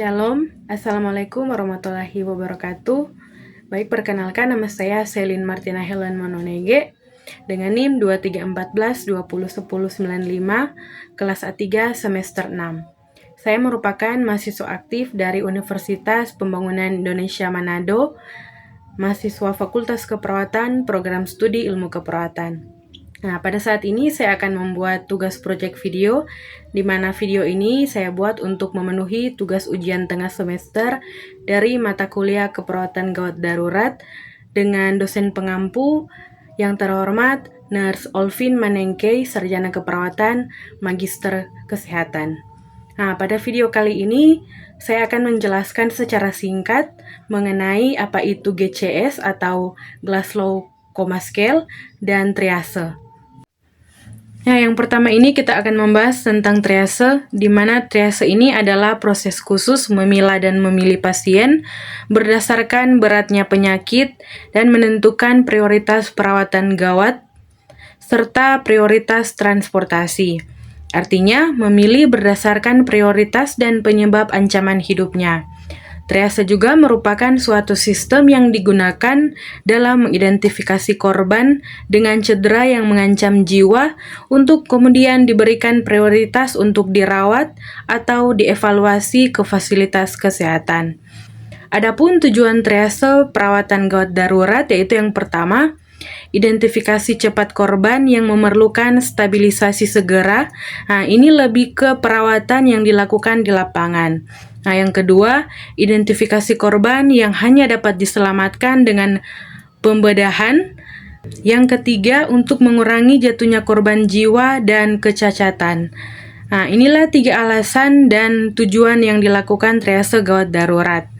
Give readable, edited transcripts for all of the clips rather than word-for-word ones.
Shalom, Assalamualaikum warahmatullahi wabarakatuh. Baik, perkenalkan nama saya Selin Martina Helen Mononege dengan NIM 2314201095 kelas A3 semester 6. Saya merupakan mahasiswa aktif dari Universitas Pembangunan Indonesia Manado, mahasiswa Fakultas Keperawatan, Program Studi Ilmu Keperawatan. Nah, pada saat ini saya akan membuat tugas proyek video, di mana video ini saya buat untuk memenuhi tugas ujian tengah semester dari mata kuliah Keperawatan Gawat Darurat dengan dosen pengampu yang terhormat Nurse Olvin Manengkei, Sarjana Keperawatan, Magister Kesehatan. Nah, pada video kali ini saya akan menjelaskan secara singkat mengenai apa itu GCS atau Glasgow Coma Scale dan triase. Nah, yang pertama ini kita akan membahas tentang triase, di mana triase ini adalah proses khusus memilah dan memilih pasien berdasarkan beratnya penyakit dan menentukan prioritas perawatan gawat serta prioritas transportasi. Artinya, memilih berdasarkan prioritas dan penyebab ancaman hidupnya. Triase juga merupakan suatu sistem yang digunakan dalam mengidentifikasi korban dengan cedera yang mengancam jiwa untuk kemudian diberikan prioritas untuk dirawat atau dievaluasi ke fasilitas kesehatan. Adapun tujuan triase perawatan gawat darurat yaitu yang pertama, identifikasi cepat korban yang memerlukan stabilisasi segera. Nah, ini lebih ke perawatan yang dilakukan di lapangan. Nah, yang kedua, identifikasi korban yang hanya dapat diselamatkan dengan pembedahan. Yang ketiga, untuk mengurangi jatuhnya korban jiwa dan kecacatan. Nah, inilah 3 alasan dan tujuan yang dilakukan triase gawat darurat.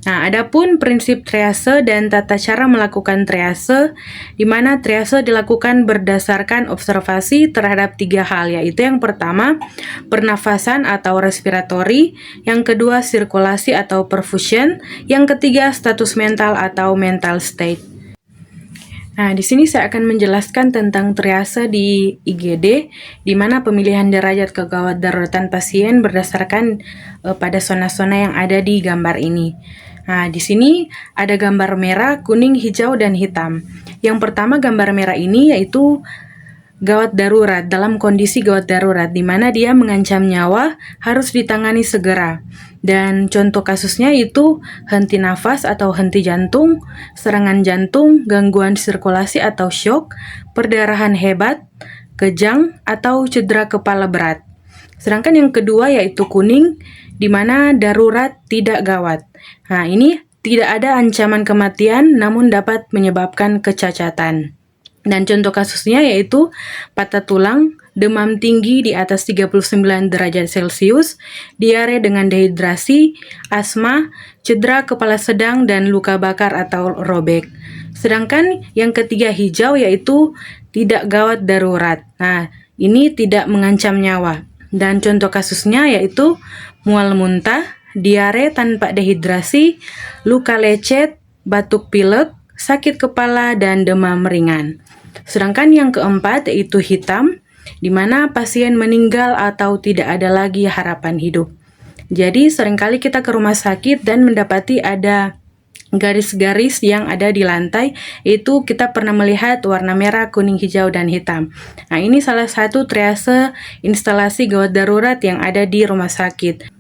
Nah, adapun prinsip triase dan tata cara melakukan triase, di mana triase dilakukan berdasarkan observasi terhadap 3 hal, yaitu yang pertama, pernafasan atau respiratori, yang kedua, sirkulasi atau perfusion, yang ketiga, status mental atau mental state. Nah, di sini saya akan menjelaskan tentang triase di IGD, di mana pemilihan derajat kegawat daruratan pasien berdasarkan pada zona-zona yang ada di gambar ini. Nah, di sini ada gambar merah, kuning, hijau, dan hitam. Yang pertama gambar merah ini yaitu gawat darurat, dalam kondisi gawat darurat, di mana dia mengancam nyawa, harus ditangani segera. Dan contoh kasusnya itu henti nafas atau henti jantung, serangan jantung, gangguan sirkulasi atau shock, perdarahan hebat, kejang, atau cedera kepala berat. Sedangkan yang kedua yaitu kuning, di mana darurat tidak gawat. Nah, ini tidak ada ancaman kematian namun dapat menyebabkan kecacatan. Dan contoh kasusnya yaitu patah tulang, demam tinggi di atas 39 derajat Celcius, diare dengan dehidrasi, asma, cedera kepala sedang, dan luka bakar atau robek. Sedangkan yang ketiga hijau yaitu tidak gawat darurat. Nah, ini tidak mengancam nyawa. Dan contoh kasusnya yaitu mual muntah, diare tanpa dehidrasi, luka lecet, batuk pilek, sakit kepala, dan demam ringan. Sedangkan yang keempat yaitu hitam, di mana pasien meninggal atau tidak ada lagi harapan hidup. Jadi seringkali kita ke rumah sakit dan mendapati ada garis-garis yang ada di lantai, itu kita pernah melihat warna merah, kuning, hijau, dan hitam. Nah, ini salah satu triase instalasi gawat darurat yang ada di rumah sakit.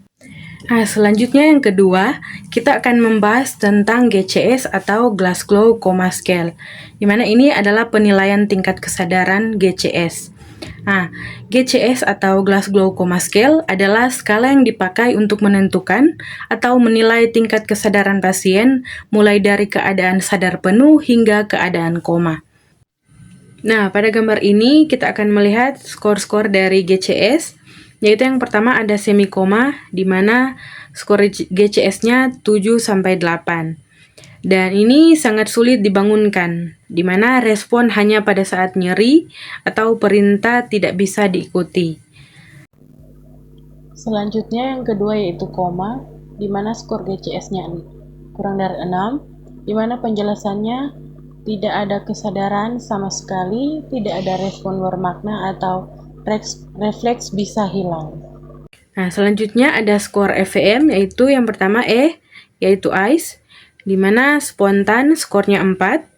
Nah, selanjutnya yang kedua, kita akan membahas tentang GCS atau Glasgow Coma Scale, di mana ini adalah penilaian tingkat kesadaran GCS. Nah, GCS atau Glasgow Coma Scale adalah skala yang dipakai untuk menentukan atau menilai tingkat kesadaran pasien mulai dari keadaan sadar penuh hingga keadaan koma. Nah, pada gambar ini kita akan melihat skor-skor dari GCS, yaitu yang pertama ada semi koma, di mana skor GCS-nya 7-8. Dan ini sangat sulit dibangunkan, di mana respon hanya pada saat nyeri atau perintah tidak bisa diikuti. Selanjutnya yang kedua yaitu koma, di mana skor GCS-nya kurang dari 6, di mana penjelasannya tidak ada kesadaran sama sekali, tidak ada respon bermakna atau refleks bisa hilang. Nah, selanjutnya ada skor FVM, yaitu yang pertama E, yaitu ice, di mana spontan skornya 4,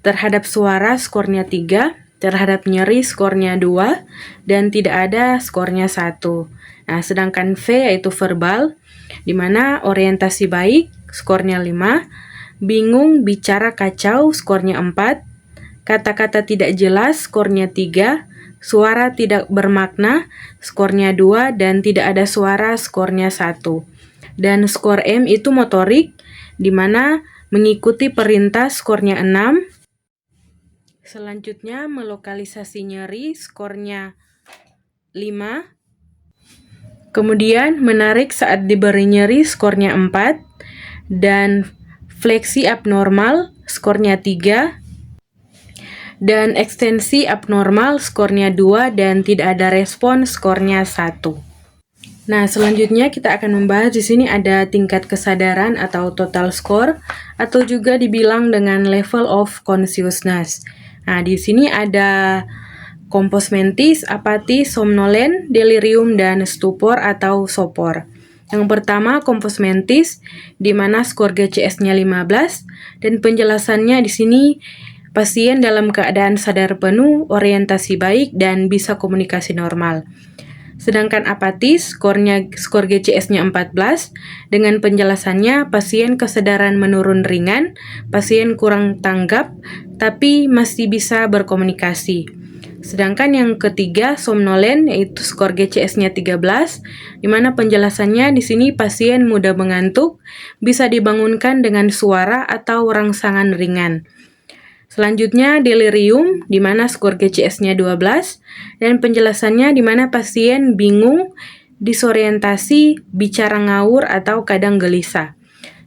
terhadap suara skornya 3, terhadap nyeri skornya 2, dan tidak ada skornya 1. Nah, sedangkan V yaitu verbal, di mana orientasi baik skornya 5, bingung bicara kacau skornya 4, kata-kata tidak jelas skornya 3, suara tidak bermakna skornya 2, dan tidak ada suara skornya 1. Dan skor M itu motorik, di mana mengikuti perintah skornya 6. Selanjutnya melokalisasi nyeri skornya 5. Kemudian menarik saat diberi nyeri skornya 4. Dan fleksi abnormal skornya 3. Dan ekstensi abnormal skornya 2 dan tidak ada respon skornya 1. Nah, selanjutnya kita akan membahas di sini ada tingkat kesadaran atau total score atau juga dibilang dengan level of consciousness. Nah, di sini ada kompos mentis, apatis, somnolen, delirium, dan stupor atau sopor. Yang pertama, kompos mentis, di mana skor GCS-nya 15, dan penjelasannya di sini pasien dalam keadaan sadar penuh, orientasi baik, dan bisa komunikasi normal. Sedangkan apatis, skor GCS-nya 14, dengan penjelasannya pasien kesadaran menurun ringan, pasien kurang tanggap, tapi masih bisa berkomunikasi. Sedangkan yang ketiga, somnolen, yaitu skor GCS-nya 13, di mana penjelasannya di sini pasien mudah mengantuk, bisa dibangunkan dengan suara atau rangsangan ringan. Selanjutnya delirium, di mana skor GCS-nya 12, dan penjelasannya di mana pasien bingung, disorientasi, bicara ngawur, atau kadang gelisah.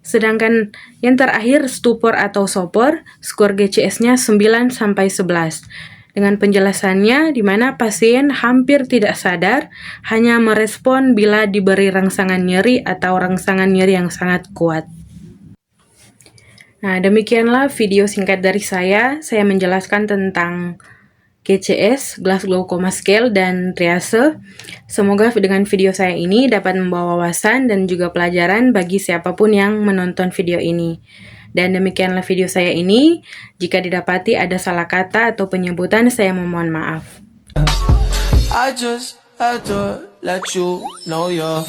Sedangkan yang terakhir stupor atau sopor, skor GCS-nya 9-11. Dengan penjelasannya di mana pasien hampir tidak sadar, hanya merespon bila diberi rangsangan nyeri atau rangsangan nyeri yang sangat kuat. Nah, demikianlah video singkat dari saya. Saya menjelaskan tentang GCS, Glasgow Coma Scale, dan triase. Semoga dengan video saya ini dapat membawa wawasan dan juga pelajaran bagi siapapun yang menonton video ini. Dan demikianlah video saya ini. Jika didapati ada salah kata atau penyebutan, saya memohon maaf. I just had to let you know you're